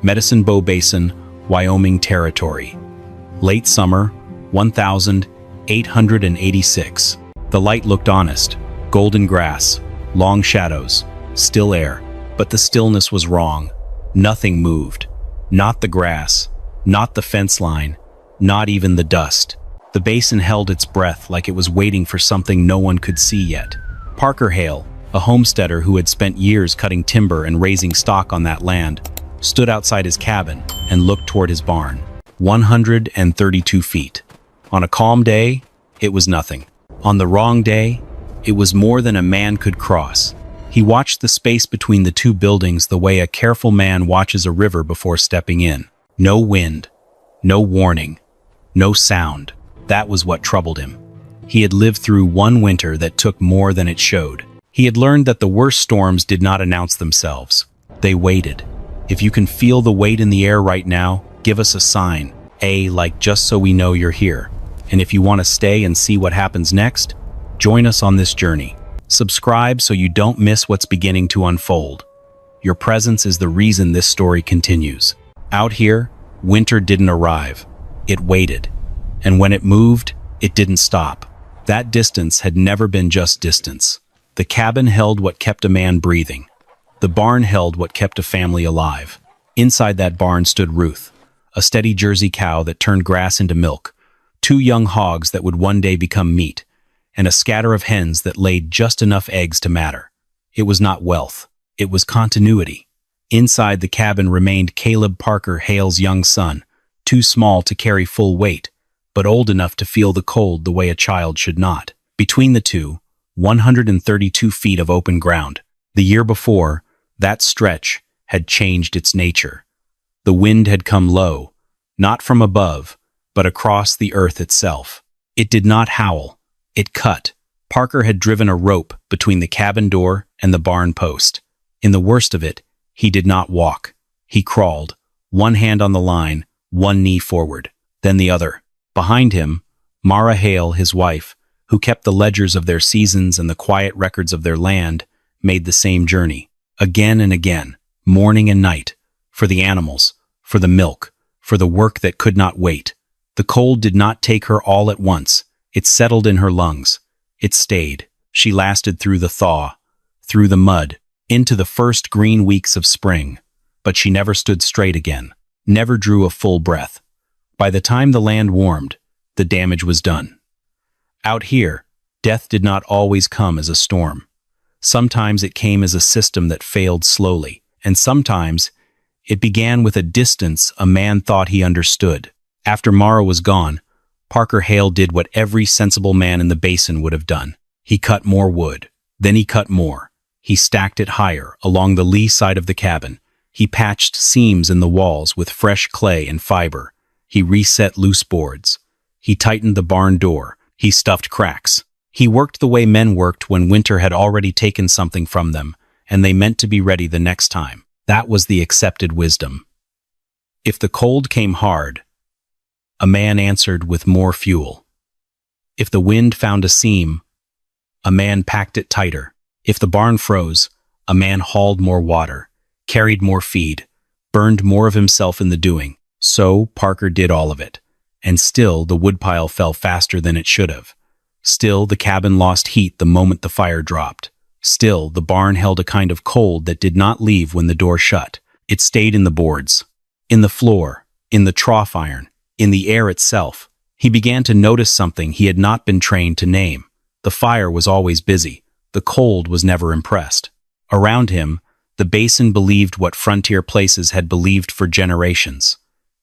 Medicine Bow Basin, Wyoming Territory. Late summer, 1886. The light looked honest. Golden grass, long shadows, still air. But the stillness was wrong. Nothing moved. Not the grass, not the fence line, not even the dust. The basin held its breath like it was waiting for something no one could see yet. Parker Hale, a homesteader who had spent years cutting timber and raising stock on that land, stood outside his cabin and looked toward his barn. 132 feet. On a calm day, it was nothing. On the wrong day, it was more than a man could cross. He watched the space between the two buildings the way a careful man watches a river before stepping in. No wind, no warning, no sound. That was what troubled him. He had lived through one winter that took more than it showed. He had learned that the worst storms did not announce themselves. They waited. If you can feel the weight in the air right now, give us a sign. Like just so we know you're here. And if you want to stay and see what happens next, join us on this journey. Subscribe so you don't miss what's beginning to unfold. Your presence is the reason this story continues. Out here, winter didn't arrive. It waited. And when it moved, it didn't stop. That distance had never been just distance. The cabin held what kept a man breathing. The barn held what kept a family alive. Inside that barn stood Ruth, a steady Jersey cow that turned grass into milk, 2 young hogs that would one day become meat, and a scatter of hens that laid just enough eggs to matter. It was not wealth. It was continuity. Inside the cabin remained Caleb Parker Hale's young son, too small to carry full weight, but old enough to feel the cold the way a child should not. Between the two, 132 feet of open ground. The year before, that stretch had changed its nature. The wind had come low, not from above, but across the earth itself. It did not howl. It cut. Parker had driven a rope between the cabin door and the barn post. In the worst of it, he did not walk. He crawled, one hand on the line, one knee forward, then the other. Behind him, Mara Hale, his wife, who kept the ledgers of their seasons and the quiet records of their land, made the same journey. Again and again, morning and night, for the animals, for the milk, for the work that could not wait. The cold did not take her all at once. It settled in her lungs. It stayed. She lasted through the thaw, through the mud, into the first green weeks of spring. But she never stood straight again, never drew a full breath. By the time the land warmed, the damage was done. Out here, death did not always come as a storm. Sometimes it came as a system that failed slowly, and sometimes it began with a distance a man thought he understood. After Mara was gone, Parker Hale did what every sensible man in the basin would have done. He cut more wood. Then he cut more. He stacked it higher, along the lee side of the cabin. He patched seams in the walls with fresh clay and fiber. He reset loose boards. He tightened the barn door. He stuffed cracks. He worked the way men worked when winter had already taken something from them, and they meant to be ready the next time. That was the accepted wisdom. If the cold came hard, a man answered with more fuel. If the wind found a seam, a man packed it tighter. If the barn froze, a man hauled more water, carried more feed, burned more of himself in the doing. So Parker did all of it. And still the woodpile fell faster than it should have. Still the cabin lost heat the moment the fire dropped. Still the barn held a kind of cold that did not leave when the door shut. It stayed in the boards, in the floor, in the trough iron, in the air itself. He began to notice something he had not been trained to name. The fire was always busy. The cold was never impressed. Around him, the basin believed what frontier places had believed for generations.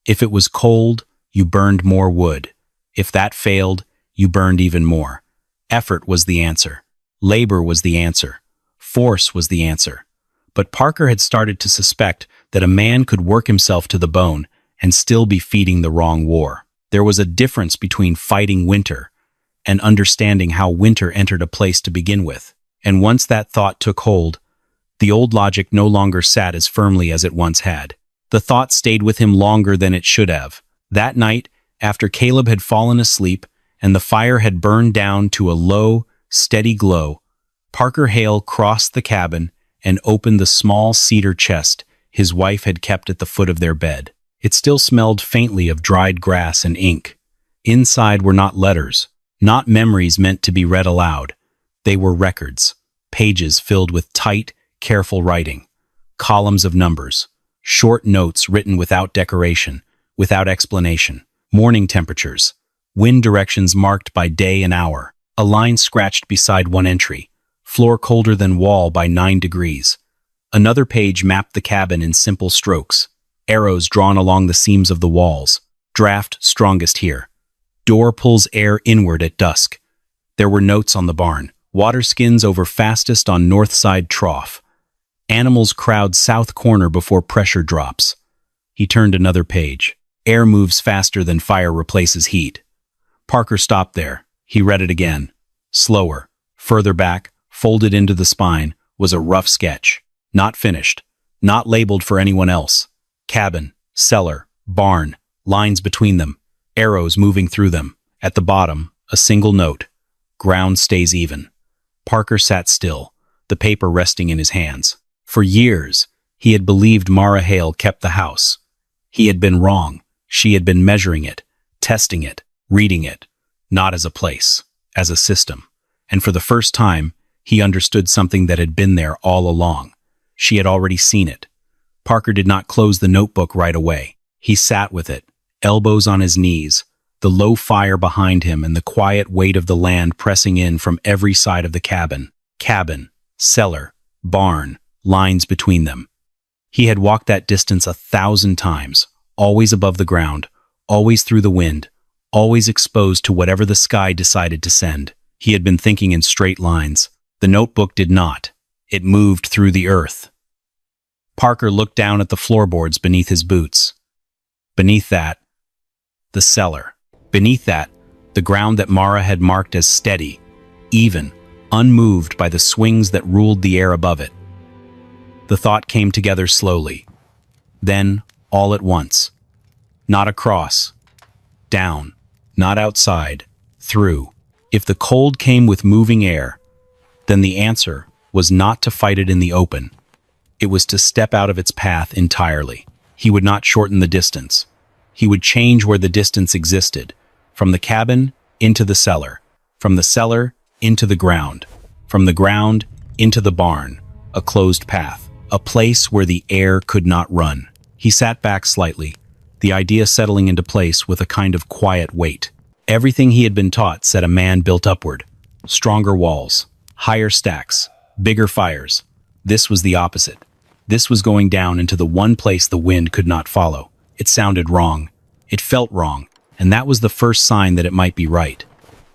If it was cold, you burned more wood. If that failed, you burned even more. Effort was the answer. Labor was the answer. Force was the answer. But Parker had started to suspect that a man could work himself to the bone and still be feeding the wrong war. There was a difference between fighting winter and understanding how winter entered a place to begin with. And once that thought took hold, the old logic no longer sat as firmly as it once had. The thought stayed with him longer than it should have. That night, after Caleb had fallen asleep and the fire had burned down to a low, steady glow, Parker Hale crossed the cabin and opened the small cedar chest his wife had kept at the foot of their bed. It still smelled faintly of dried grass and ink. Inside were not letters, not memories meant to be read aloud. They were records, pages filled with tight, careful writing, columns of numbers, short notes written without decoration, without explanation, morning temperatures, wind directions marked by day and hour, a line scratched beside one entry, floor colder than wall by 9 degrees. Another page mapped the cabin in simple strokes, arrows drawn along the seams of the walls, draft strongest here. Door pulls air inward at dusk. There were notes on the barn, water skins over fastest on north side trough. Animals crowd south corner before pressure drops. He turned another page. Air moves faster than fire replaces heat. Parker stopped there. He read it again. Slower. Further back, folded into the spine, was a rough sketch. Not finished. Not labeled for anyone else. Cabin, cellar, barn, lines between them, arrows moving through them. At the bottom, a single note. Ground stays even. Parker sat still, the paper resting in his hands. For years, he had believed Mara Hale kept the house. He had been wrong. She had been measuring it, testing it, reading it, not as a place, as a system. And for the first time, he understood something that had been there all along. She had already seen it. Parker did not close the notebook right away. He sat with it, elbows on his knees, the low fire behind him and the quiet weight of the land pressing in from every side of the cabin. Cabin, cellar, barn, lines between them. He had walked that distance 1,000 times, always above the ground, always through the wind, always exposed to whatever the sky decided to send. He had been thinking in straight lines. The notebook did not. It moved through the earth. Parker looked down at the floorboards beneath his boots. Beneath that, the cellar. Beneath that, the ground that Mara had marked as steady, even, unmoved by the swings that ruled the air above it. The thought came together slowly. Then, all at once. Not across. Down. Not outside. Through. If the cold came with moving air, then the answer was not to fight it in the open. It was to step out of its path entirely. He would not shorten the distance. He would change where the distance existed, from the cabin into the cellar, from the cellar into the ground, from the ground into the barn, a closed path, a place where the air could not run. He sat back slightly, the idea settling into place with a kind of quiet weight. Everything he had been taught said a man built upward, stronger walls, higher stacks, bigger fires. This was the opposite. This was going down into the one place the wind could not follow. It sounded wrong. It felt wrong, and that was the first sign that it might be right.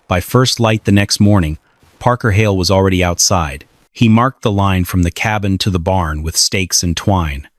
By first light the next morning, Parker Hale was already outside. He marked the line from the cabin to the barn with stakes and twine.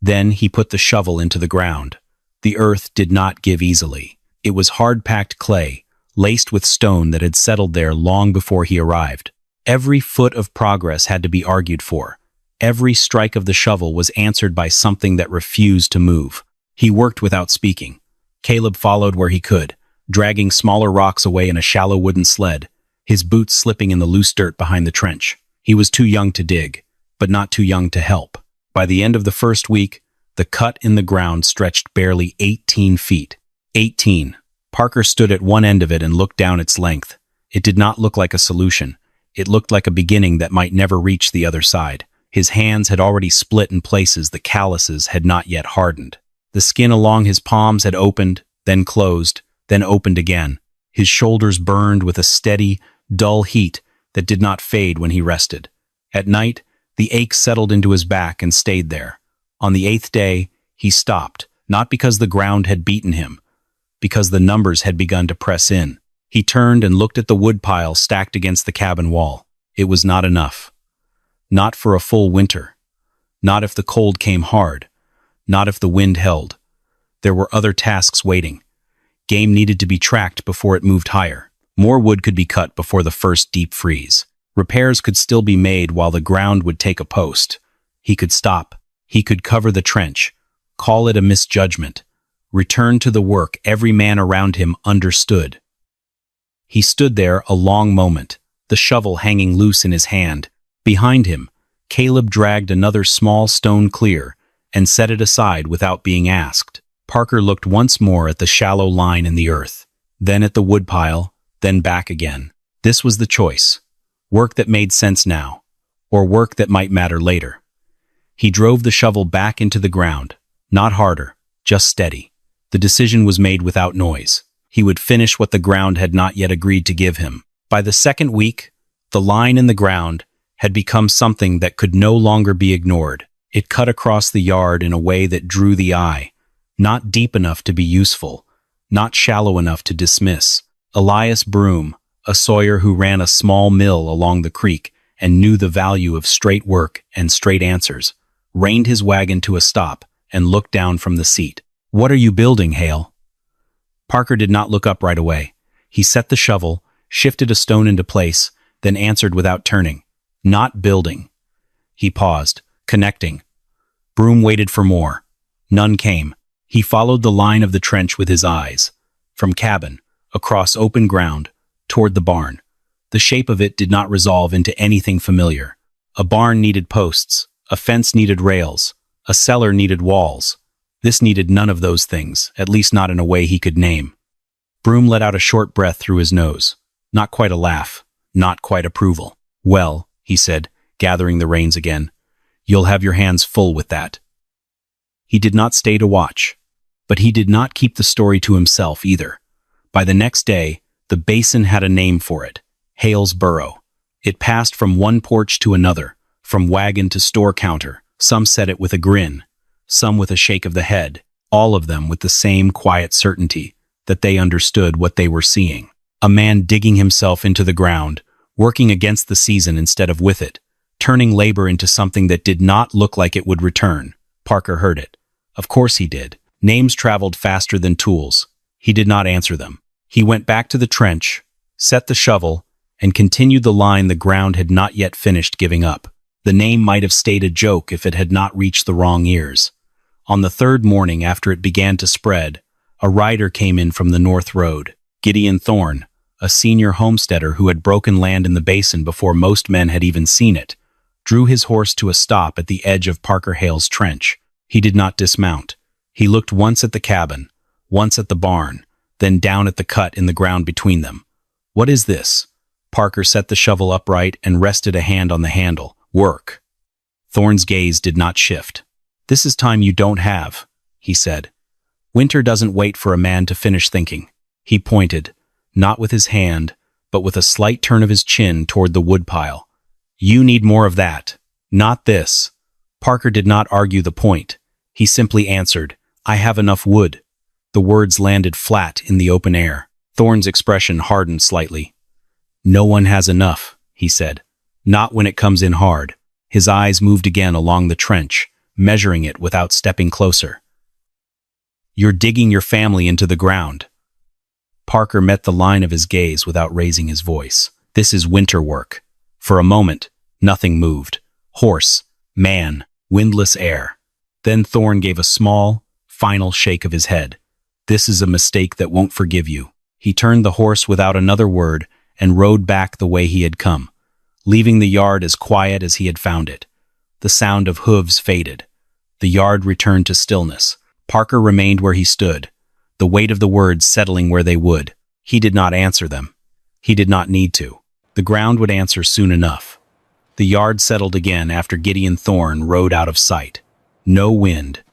Then he put the shovel into the ground. The earth did not give easily. It was hard-packed clay, laced with stone that had settled there long before he arrived. Every foot of progress had to be argued for. Every strike of the shovel was answered by something that refused to move. He worked without speaking. Caleb followed where he could, dragging smaller rocks away in a shallow wooden sled, his boots slipping in the loose dirt behind the trench. He was too young to dig, but not too young to help. By the end of the first week, the cut in the ground stretched barely 18 feet. 18. Parker stood at one end of it and looked down its length. It did not look like a solution. It looked like a beginning that might never reach the other side. His hands had already split in places the calluses had not yet hardened. The skin along his palms had opened, then closed, then opened again. His shoulders burned with a steady, dull heat that did not fade when he rested. At night, the ache settled into his back and stayed there. On the 8th day, he stopped, not because the ground had beaten him, because the numbers had begun to press in. He turned and looked at the wood pile stacked against the cabin wall. It was not enough. Not for a full winter. Not if the cold came hard. Not if the wind held. There were other tasks waiting. Game needed to be tracked before it moved higher. More wood could be cut before the first deep freeze. Repairs could still be made while the ground would take a post. He could stop. He could cover the trench. Call it a misjudgment. Return to the work every man around him understood. He stood there a long moment, the shovel hanging loose in his hand. Behind him, Caleb dragged another small stone clear, and set it aside without being asked. Parker looked once more at the shallow line in the earth, then at the woodpile, then back again. This was the choice. Work that made sense now, or work that might matter later. He drove the shovel back into the ground, not harder, just steady. The decision was made without noise. He would finish what the ground had not yet agreed to give him. By the second week, the line in the ground had become something that could no longer be ignored. It cut across the yard in a way that drew the eye, not deep enough to be useful, not shallow enough to dismiss. Elias Broom, a sawyer who ran a small mill along the creek and knew the value of straight work and straight answers, reined his wagon to a stop and looked down from the seat. "What are you building, Hale?" Parker did not look up right away. He set the shovel, shifted a stone into place, then answered without turning. "Not building." He paused, connecting. Broom waited for more. None came. He followed the line of the trench with his eyes. From cabin, across open ground, toward the barn. The shape of it did not resolve into anything familiar. A barn needed posts. A fence needed rails. A cellar needed walls. This needed none of those things, at least not in a way he could name. Broom let out a short breath through his nose. Not quite a laugh. Not quite approval. "Well," he said, gathering the reins again, "you'll have your hands full with that." He did not stay to watch. But he did not keep the story to himself either. By the next day, the basin had a name for it. Hale's Burrow. It passed from one porch to another, from wagon to store counter. Some said it with a grin, some with a shake of the head, all of them with the same quiet certainty that they understood what they were seeing. A man digging himself into the ground, working against the season instead of with it, turning labor into something that did not look like it would return. Parker heard it. Of course he did. Names traveled faster than tools. He did not answer them. He went back to the trench, set the shovel, and continued the line the ground had not yet finished giving up. The name might have stayed a joke if it had not reached the wrong ears. On the third morning after it began to spread, a rider came in from the North Road. Gideon Thorne, a senior homesteader who had broken land in the basin before most men had even seen it, drew his horse to a stop at the edge of Parker Hale's trench. He did not dismount. He looked once at the cabin, once at the barn, then down at the cut in the ground between them. "What is this?" Parker set the shovel upright and rested a hand on the handle. "Work." Thorne's gaze did not shift. "This is time you don't have," he said. "Winter doesn't wait for a man to finish thinking." He pointed, not with his hand, but with a slight turn of his chin toward the woodpile. "You need more of that, not this." Parker did not argue the point. He simply answered, "I have enough wood." The words landed flat in the open air. Thorne's expression hardened slightly. "No one has enough," he said. "Not when it comes in hard." His eyes moved again along the trench, measuring it without stepping closer. "You're digging your family into the ground." Parker met the line of his gaze without raising his voice. "This is winter work." For a moment, nothing moved. Horse, man, windless air. Then Thorne gave a small, final shake of his head. "This is a mistake that won't forgive you." He turned the horse without another word and rode back the way he had come, leaving the yard as quiet as he had found it. The sound of hooves faded. The yard returned to stillness. Parker remained where he stood, the weight of the words settling where they would. He did not answer them. He did not need to. The ground would answer soon enough. The yard settled again after Gideon Thorne rode out of sight. No wind,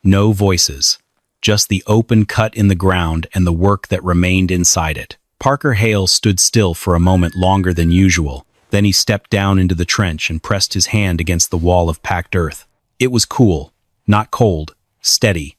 no voices, just the open cut in the ground and the work that remained inside it. Parker Hale stood still for a moment longer than usual. Then he stepped down into the trench and pressed his hand against the wall of packed earth. It was cool, not cold, steady.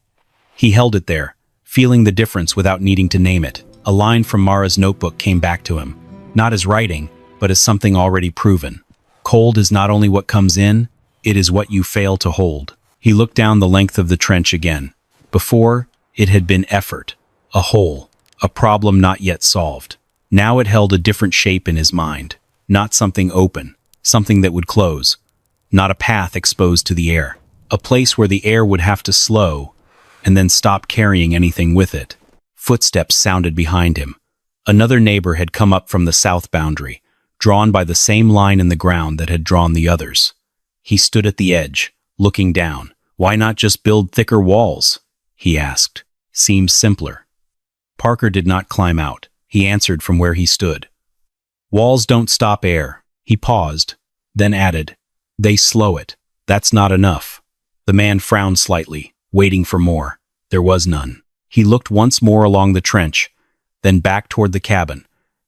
He held it there, feeling the difference without needing to name it. A line from Mara's notebook came back to him, not as writing, but as something already proven. Cold is not only what comes in, it is what you fail to hold. He looked down the length of the trench again. Before, it had been effort, a hole, a problem not yet solved. Now it held a different shape in his mind. Not something open, something that would close. Not a path exposed to the air. A place where the air would have to slow, and then stop carrying anything with it. Footsteps sounded behind him. Another neighbor had come up from the south boundary, drawn by the same line in the ground that had drawn the others. He stood at the edge, looking down, Why not just build thicker walls? He asked. Seems simpler. Parker did not climb out. He answered from where he stood. Walls don't stop air. He paused, then added, they slow it. That's not enough. The man frowned slightly, waiting for more. There was none. He looked once more along the trench, then back toward the cabin,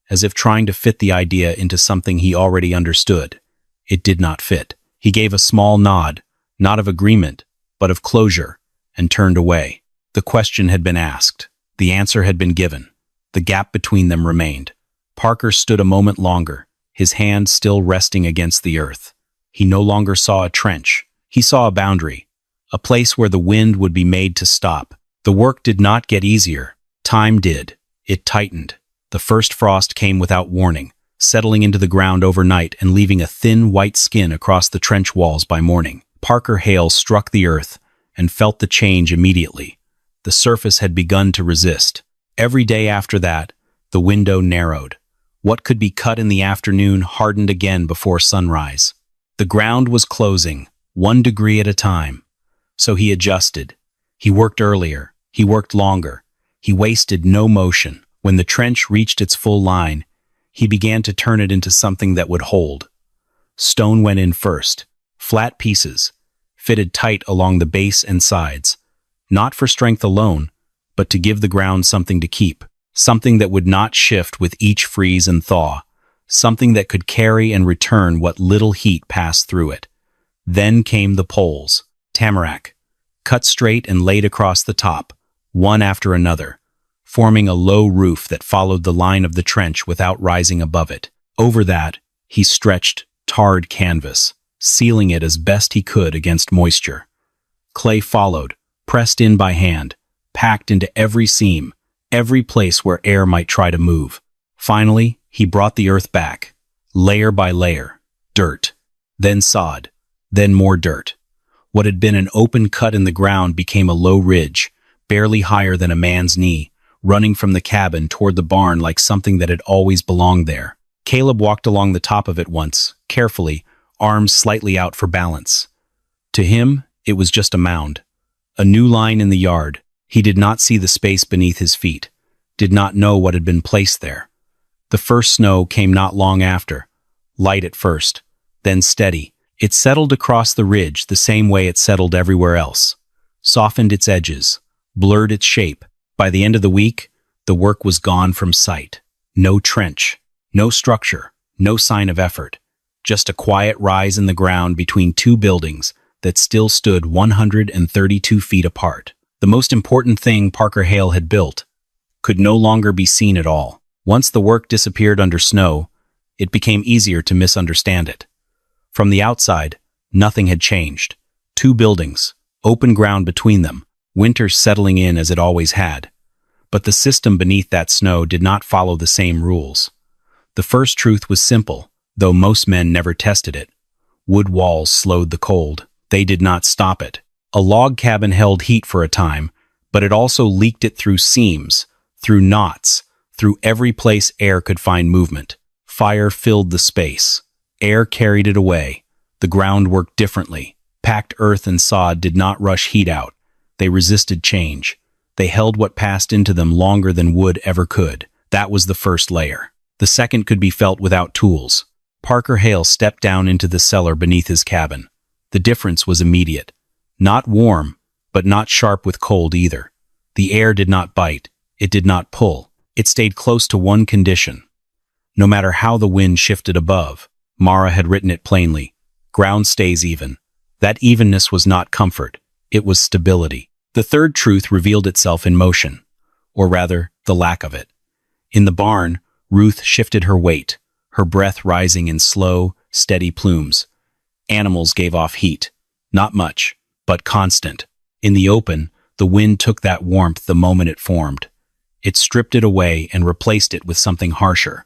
as if trying to fit the idea into something he already understood. It did not fit. He gave a small nod, not of agreement, but of closure, and turned away. The question had been asked. The answer had been given. The gap between them remained. Parker stood a moment longer, his hand still resting against the earth. He no longer saw a trench. He saw a boundary, a place where the wind would be made to stop. The work did not get easier. Time did. It tightened. The first frost came without warning, settling into the ground overnight and leaving a thin white skin across the trench walls by morning. Parker Hale struck the earth and felt the change immediately. The surface had begun to resist. Every day after that, the window narrowed. What could be cut in the afternoon hardened again before sunrise. The ground was closing, 1 degree at a time. So he adjusted. He worked earlier. He worked longer. He wasted no motion. When the trench reached its full line, he began to turn it into something that would hold. Stone went in first, flat pieces, fitted tight along the base and sides, not for strength alone, but to give the ground something to keep, something that would not shift with each freeze and thaw, something that could carry and return what little heat passed through it. Then came the poles, tamarack, cut straight and laid across the top, one after another, forming a low roof that followed the line of the trench without rising above it. Over that, he stretched tarred canvas, sealing it as best he could against moisture. Clay followed, pressed in by hand, packed into every seam, every place where air might try to move. Finally, he brought the earth back, layer by layer, dirt, then sod, then more dirt. What had been an open cut in the ground became a low ridge, barely higher than a man's knee, running from the cabin toward the barn like something that had always belonged there. Caleb walked along the top of it once, carefully, arms slightly out for balance. To him, it was just a mound. A new line in the yard. He did not see the space beneath his feet, did not know what had been placed there. The first snow came not long after, light at first, then steady. It settled across the ridge the same way it settled everywhere else, softened its edges, blurred its shape. By the end of the week, the work was gone from sight. No trench, no structure, no sign of effort, just a quiet rise in the ground between two buildings that still stood 132 feet apart. The most important thing Parker Hale had built could no longer be seen at all. Once the work disappeared under snow, it became easier to misunderstand it. From the outside, nothing had changed. Two buildings, open ground between them, winter settling in as it always had. But the system beneath that snow did not follow the same rules. The first truth was simple, though most men never tested it. Wood walls slowed the cold. They did not stop it. A log cabin held heat for a time, but it also leaked it through seams, through knots, through every place air could find movement. Fire filled the space. Air carried it away. The ground worked differently. Packed earth and sod did not rush heat out. They resisted change. They held what passed into them longer than wood ever could. That was the first layer. The second could be felt without tools. Parker Hale stepped down into the cellar beneath his cabin. The difference was immediate. Not warm, but not sharp with cold either. The air did not bite. It did not pull. It stayed close to one condition. No matter how the wind shifted above, Mara had written it plainly. Ground stays even. That evenness was not comfort. It was stability. The third truth revealed itself in motion, or rather, the lack of it. In the barn, Ruth shifted her weight, her breath rising in slow, steady plumes. Animals gave off heat. Not much, but constant. In the open, the wind took that warmth the moment it formed. It stripped it away and replaced it with something harsher.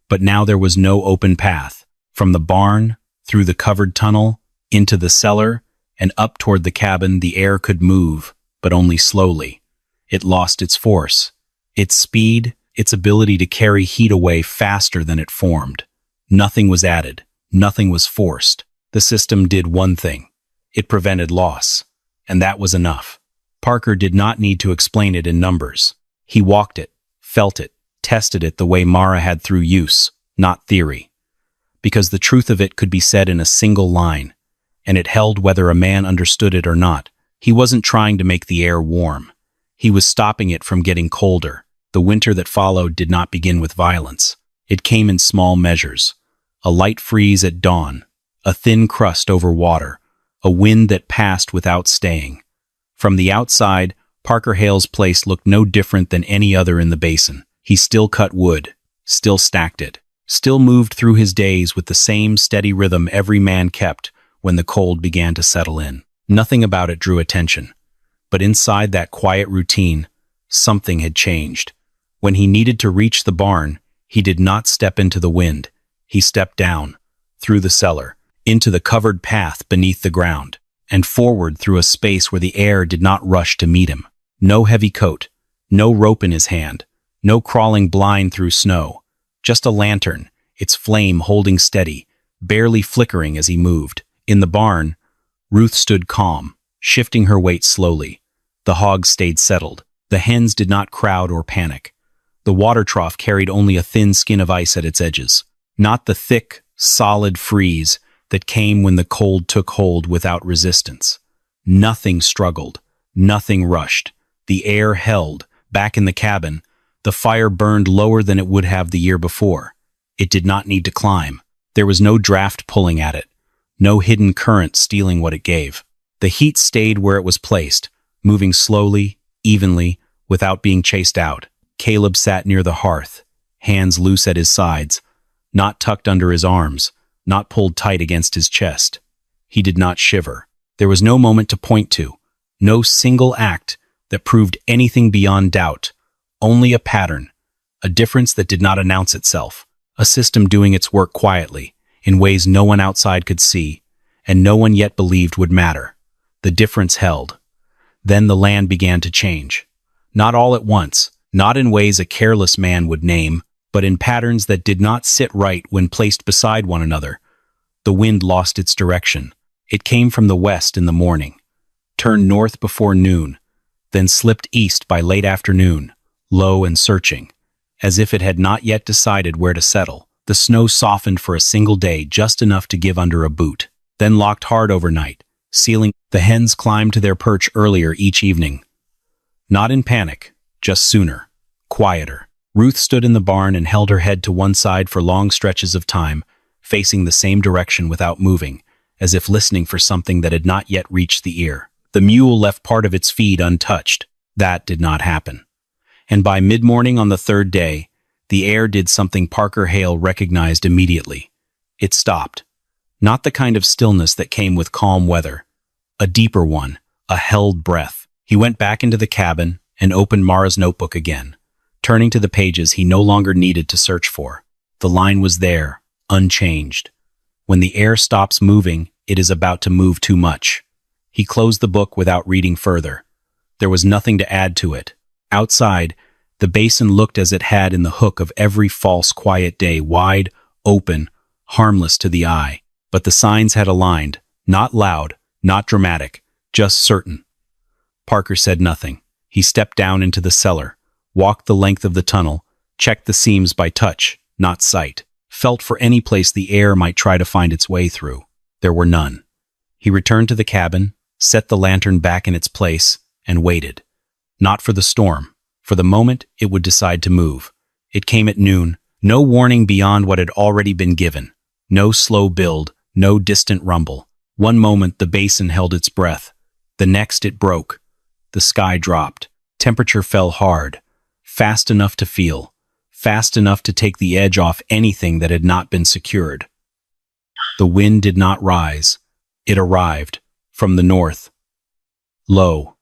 But now there was no open path. From the barn, through the covered tunnel, into the cellar, and up toward the cabin, the air could move, but only slowly. It lost its force, its speed, its ability to carry heat away faster than it formed. Nothing was added. Nothing was forced. The system did one thing. It prevented loss. and that was enough. Parker did not need to explain it in numbers. He walked it, felt it, tested it the way Mara had through use, not theory. Because the truth of it could be said in a single line, and it held whether a man understood it or not. He wasn't trying to make the air warm. He was stopping it from getting colder. The winter that followed did not begin with violence. It came in small measures. A light freeze at dawn, a thin crust over water, a wind that passed without staying. From the outside, Parker Hale's place looked no different than any other in the basin. He still cut wood, still stacked it, still moved through his days with the same steady rhythm every man kept when the cold began to settle in. Nothing about it drew attention. But inside that quiet routine, something had changed. When he needed to reach the barn, he did not step into the wind. He stepped down, through the cellar, into the covered path beneath the ground, and forward through a space where the air did not rush to meet him. No heavy coat, no rope in his hand, no crawling blind through snow. Just a lantern, its flame holding steady, barely flickering as he moved. In the barn, Ruth stood calm, shifting her weight slowly. The hogs stayed settled. The hens did not crowd or panic. The water trough carried only a thin skin of ice at its edges, not the thick, solid freeze that came when the cold took hold without resistance. Nothing struggled, nothing rushed. The air held. Back in the cabin, the fire burned lower than it would have the year before. It did not need to climb. There was no draft pulling at it, no hidden current stealing what it gave. The heat stayed where it was placed, moving slowly, evenly, without being chased out. Caleb sat near the hearth, hands loose at his sides, not tucked under his arms, not pulled tight against his chest. He did not shiver. There was no moment to point to, no single act that proved anything beyond doubt, only a pattern, a difference that did not announce itself, a system doing its work quietly, in ways no one outside could see, and no one yet believed would matter. The difference held. Then the land began to change. Not all at once, not in ways a careless man would name, but in patterns that did not sit right when placed beside one another. The wind lost its direction. It came from the west in the morning, turned north before noon, then slipped east by late afternoon, low and searching, as if it had not yet decided where to settle. The snow softened for a single day, just enough to give under a boot, then locked hard overnight, sealing. The hens climbed to their perch earlier each evening. Not in panic, just sooner, quieter. Ruth stood in the barn and held her head to one side for long stretches of time, facing the same direction without moving, as if listening for something that had not yet reached the ear. The mule left part of its feed untouched. That did not happen. And by mid-morning on the third day, the air did something Parker Hale recognized immediately. It stopped. Not the kind of stillness that came with calm weather. A deeper one, a held breath. He went back into the cabin and opened Mara's notebook again, turning to the pages he no longer needed to search for. The line was there, unchanged. When the air stops moving, it is about to move too much. He closed the book without reading further. There was nothing to add to it. Outside, the basin looked as it had in the hook of every false quiet day, wide, open, harmless to the eye. But the signs had aligned, not loud, not dramatic, just certain. Parker said nothing. He stepped down into the cellar, walked the length of the tunnel, checked the seams by touch, not sight, felt for any place the air might try to find its way through. There were none. He returned to the cabin, set the lantern back in its place, and waited. Not for the storm. For the moment, it would decide to move. It came at noon, no warning beyond what had already been given. No slow build, no distant rumble. One moment the basin held its breath. The next it broke. The sky dropped. Temperature fell hard. Fast enough to feel. Fast enough to take the edge off anything that had not been secured. The wind did not rise. It arrived. From the north. Low.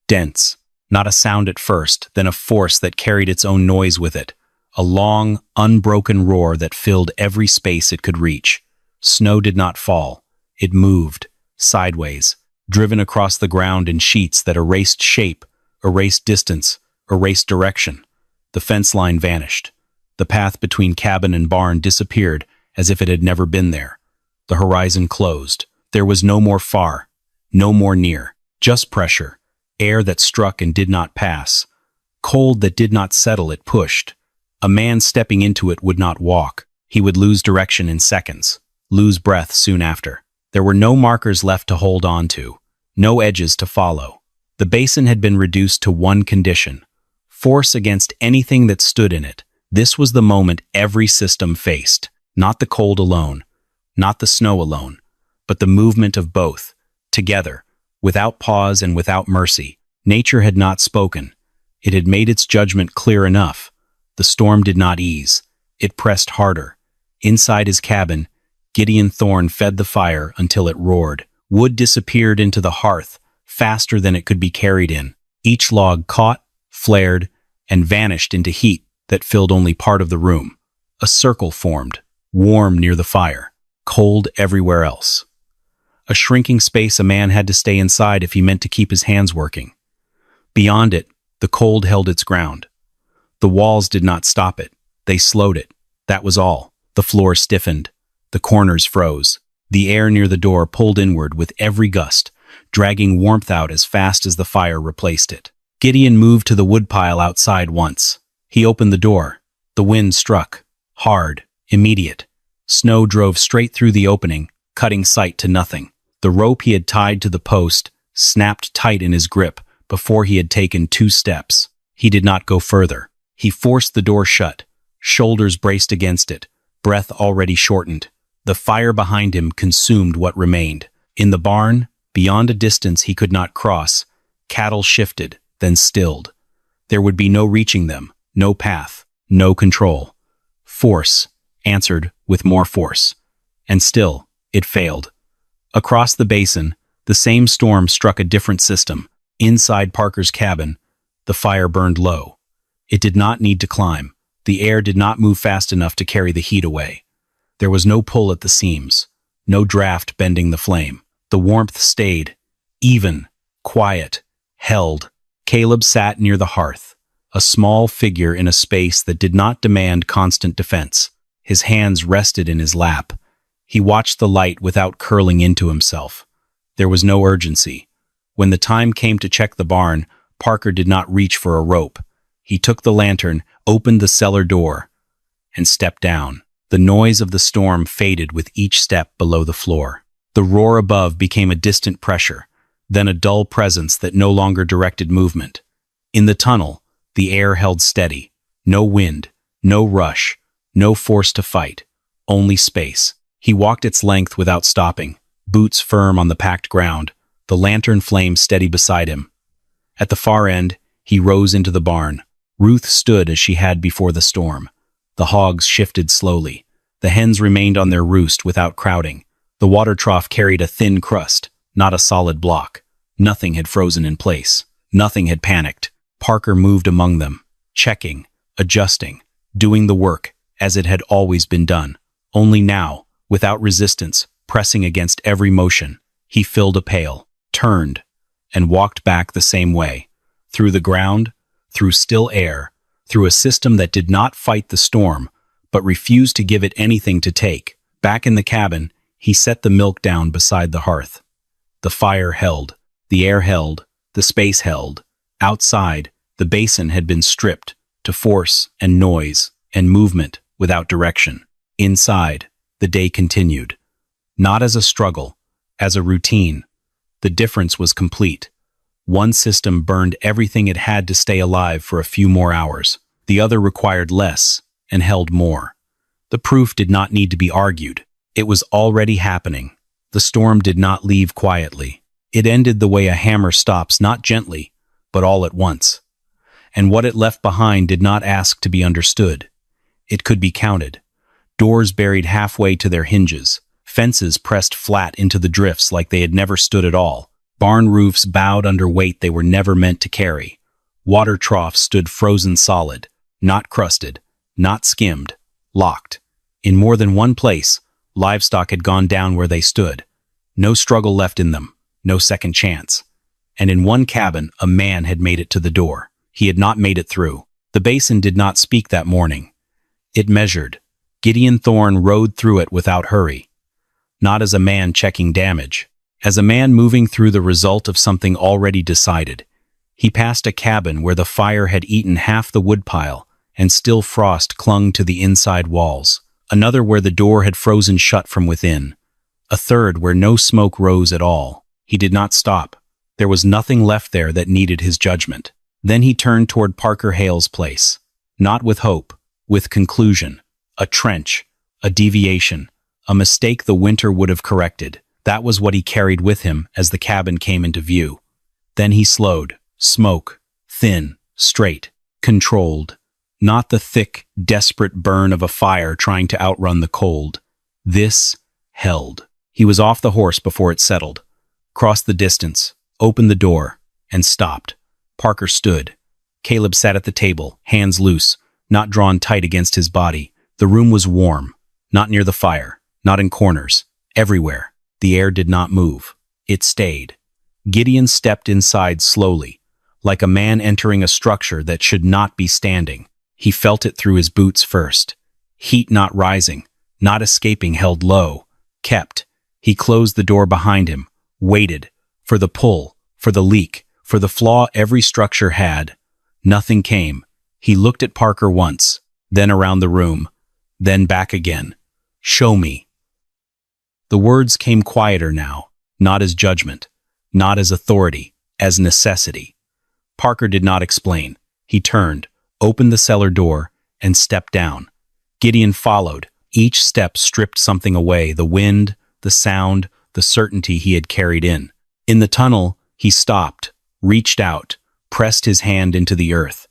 Dense. Not a sound at first, then a force that carried its own noise with it. A long, unbroken roar that filled every space it could reach. Snow did not fall. It moved, sideways, driven across the ground in sheets that erased shape, erased distance, erased direction. The fence line vanished. The path between cabin and barn disappeared as if it had never been there. The horizon closed. There was no more far, no more near. Just pressure, air that struck and did not pass. Cold that did not settle, it pushed. A man stepping into it would not walk. He would lose direction in seconds, lose breath soon after. There were no markers left to hold on to, no edges to follow. The basin had been reduced to one condition: force against anything that stood in it. This was the moment every system faced. Not the cold alone, not the snow alone, but the movement of both, together, without pause and without mercy. Nature had not spoken. It had made its judgment clear enough. The storm did not ease. It pressed harder. Inside his cabin, Gideon Thorne fed the fire until it roared. Wood disappeared into the hearth, faster than it could be carried in. Each log caught, flared, and vanished into heat that filled only part of the room. A circle formed, warm near the fire, cold everywhere else. A shrinking space a man had to stay inside if he meant to keep his hands working. Beyond it, the cold held its ground. The walls did not stop it. They slowed it. That was all. The floor stiffened. The corners froze. The air near the door pulled inward with every gust, dragging warmth out as fast as the fire replaced it. Gideon moved to the woodpile outside once. He opened the door. The wind struck. Hard. Immediate. Snow drove straight through the opening, cutting sight to nothing. The rope he had tied to the post snapped tight in his grip before he had taken 2 steps. He did not go further. He forced the door shut, shoulders braced against it, breath already shortened. The fire behind him consumed what remained. In the barn, beyond a distance he could not cross, cattle shifted, then stilled. There would be no reaching them, no path, no control. Force answered with more force. And still, it failed. Across the basin, the same storm struck a different system. Inside Parker's cabin, the fire burned low. It did not need to climb. The air did not move fast enough to carry the heat away. There was no pull at the seams, no draft bending the flame. The warmth stayed, even, quiet, held. Caleb sat near the hearth, a small figure in a space that did not demand constant defense. His hands rested in his lap. He watched the light without curling into himself. There was no urgency. When the time came to check the barn, Parker did not reach for a rope. He took the lantern, opened the cellar door, and stepped down. The noise of the storm faded with each step below the floor. The roar above became a distant pressure, then a dull presence that no longer directed movement. In the tunnel, the air held steady. No wind, no rush, no force to fight, only space. He walked its length without stopping, boots firm on the packed ground, the lantern flame steady beside him. At the far end, he rose into the barn. Ruth stood as she had before the storm. The hogs shifted slowly. The hens remained on their roost without crowding. The water trough carried a thin crust, not a solid block. Nothing had frozen in place. Nothing had panicked. Parker moved among them, checking, adjusting, doing the work as it had always been done. Only now, without resistance, pressing against every motion, he filled a pail, turned, and walked back the same way, through the ground, through still air, through a system that did not fight the storm, but refused to give it anything to take. Back in the cabin, he set the milk down beside the hearth. The fire held, the air held, the space held. Outside, the basin had been stripped to force and noise and movement without direction. Inside, the day continued. Not as a struggle, as a routine. The difference was complete. One system burned everything it had to stay alive for a few more hours. The other required less and held more. The proof did not need to be argued. It was already happening. The storm did not leave quietly. It ended the way a hammer stops, not gently, but all at once. And what it left behind did not ask to be understood. It could be counted. Doors buried halfway to their hinges. Fences pressed flat into the drifts like they had never stood at all. Barn roofs bowed under weight they were never meant to carry. Water troughs stood frozen solid, not crusted, not skimmed, locked. In more than one place, livestock had gone down where they stood. No struggle left in them, no second chance. And in one cabin, a man had made it to the door. He had not made it through. The basin did not speak that morning. It measured. Gideon Thorne rode through it without hurry. Not as a man checking damage. as a man moving through the result of something already decided. He passed a cabin where the fire had eaten half the woodpile, and still frost clung to the inside walls. Another where the door had frozen shut from within. A third where no smoke rose at all. He did not stop. There was nothing left there that needed his judgment. Then he turned toward Parker Hale's place. Not with hope, with conclusion. A trench, a deviation, a mistake the winter would have corrected. That was what he carried with him as the cabin came into view. Then he slowed. Smoke. Thin. Straight. Controlled. Not the thick, desperate burn of a fire trying to outrun the cold. This held. He was off the horse before it settled. Crossed the distance, opened the door, and stopped. Parker stood. Caleb sat at the table, hands loose, not drawn tight against his body. The room was warm, not near the fire, not in corners, everywhere. The air did not move. It stayed. Gideon stepped inside slowly, like a man entering a structure that should not be standing. He felt it through his boots first. Heat not rising, not escaping, held low, kept. He closed the door behind him, waited, for the pull, for the leak, for the flaw every structure had. Nothing came. He looked at Parker once, then around the room, then back again. Show me. The words came quieter now, not as judgment, not as authority, as necessity. Parker did not explain. He turned, opened the cellar door, and stepped down. Gideon followed. Each step stripped something away, the wind, the sound, the certainty he had carried in. In the tunnel, he stopped, reached out, pressed his hand into the earth.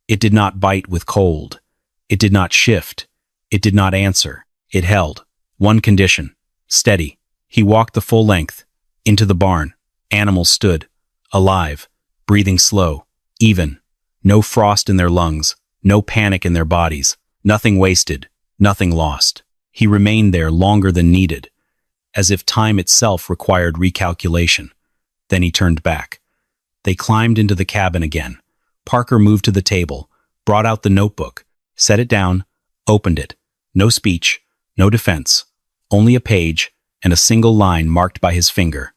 It did not bite with cold. It did not shift. It did not answer. It held. One condition. Steady. He walked the full length. Into the barn. Animals stood. Alive. Breathing slow. Even. No frost in their lungs. No panic in their bodies. Nothing wasted. Nothing lost. He remained there longer than needed, as if time itself required recalculation. Then he turned back. They climbed into the cabin again. Parker moved to the table, brought out the notebook, set it down, opened it. No speech, no defense, only a page and a single line marked by his finger.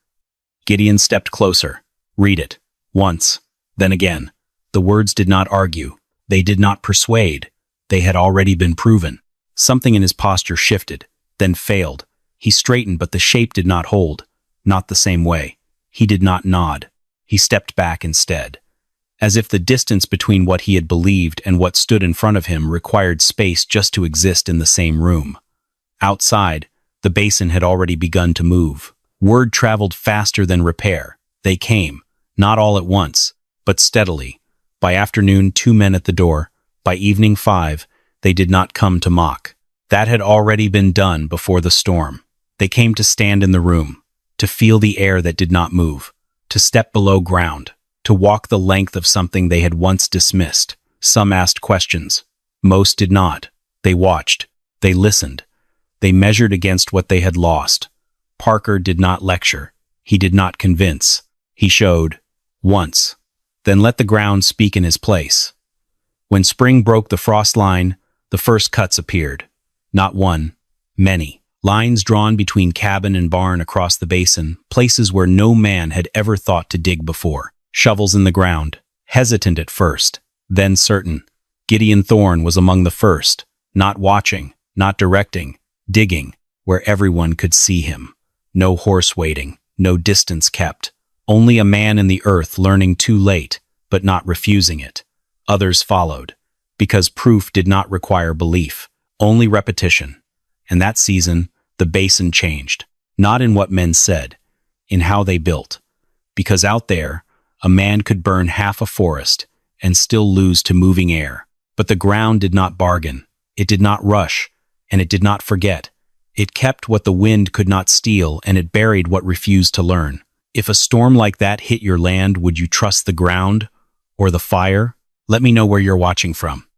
Gideon stepped closer. Read it. Once, then again. The words did not argue. They did not persuade. They had already been proven. Something in his posture shifted, then failed. He straightened, but the shape did not hold. Not the same way. He did not nod. He stepped back instead, as if the distance between what he had believed and what stood in front of him required space just to exist in the same room. Outside, the basin had already begun to move. Word traveled faster than repair. They came, not all at once, but steadily. By afternoon, 2 men at the door. By evening, 5. They did not come to mock. That had already been done before the storm. They came to stand in the room, to feel the air that did not move, to step below ground, to walk the length of something they had once dismissed. Some asked questions. Most did not. They watched. They listened. They measured against what they had lost. Parker did not lecture. He did not convince. He showed. Once. Then let the ground speak in his place. When spring broke the frost line, the first cuts appeared. Not one. Many. Lines drawn between cabin and barn across the basin, places where no man had ever thought to dig before. Shovels in the ground. Hesitant at first, then certain. Gideon Thorne was among the first, not watching, not directing, digging, where everyone could see him. No horse waiting, no distance kept. Only a man in the earth learning too late, but not refusing it. Others followed, because proof did not require belief, only repetition. And that season, the basin changed, not in what men said, in how they built. Because out there, a man could burn half a forest and still lose to moving air. But the ground did not bargain, it did not rush, and it did not forget. It kept what the wind could not steal, and it buried what refused to learn. If a storm like that hit your land, would you trust the ground or the fire? Let me know where you're watching from.